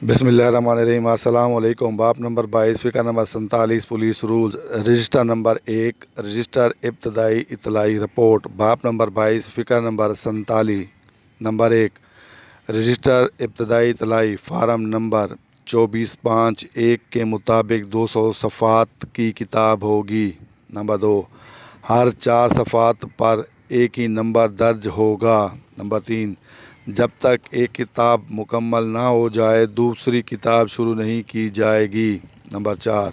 بسم اللہ الرحمن الرحیم۔ السلام علیکم۔ باب نمبر 22، فقہ number 47، police rules, register number 1، register ابتدائی اطلاعی رپورٹ۔ باب نمبر 22، فقہ نمبر 47۔ نمبر 1، رجسٹر ابتدائی اطلاعی فارم نمبر 24.5.1 کے مطابق 200 صفحات کی کتاب ہوگی۔ نمبر 2، ہر 4 صفحات پر ایک ہی نمبر درج ہوگا۔ نمبر 3، جب تک ایک کتاب مکمل نہ ہو جائے دوسری کتاب شروع نہیں کی جائے گی۔ نمبر 4،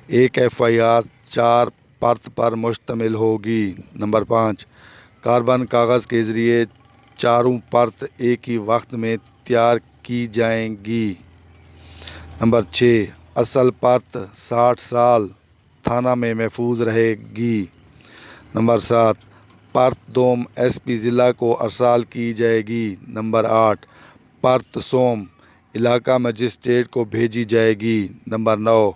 ایک FIR 4 پرت پر مشتمل ہوگی۔ نمبر 5، کاربن کاغذ کے ذریعے چاروں پرت ایک ہی وقت میں تیار کی جائیں گی۔ نمبر 6، اصل پرت 60 سال تھانہ میں محفوظ رہے گی۔ نمبر 7، پرت دوم SP ضلع کو ارسال کی جائے گی۔ نمبر 8، پرت سوم علاقہ مجسٹریٹ کو بھیجی جائے گی۔ نمبر 9،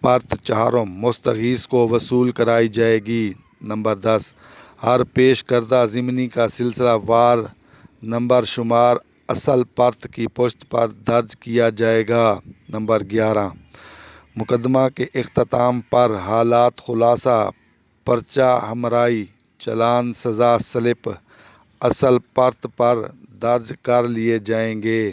پرت چہارم مستغیث کو وصول کرائی جائے گی۔ نمبر 10، ہر پیش کردہ ضمنی کا سلسلہ وار نمبر شمار اصل پرت کی پشت پر درج کیا جائے گا۔ نمبر 11، مقدمہ کے اختتام پر حالات خلاصہ، پرچہ ہمرائی، چالان سزا سلپ اصل پرت پر درج کر لیے جائیں گے۔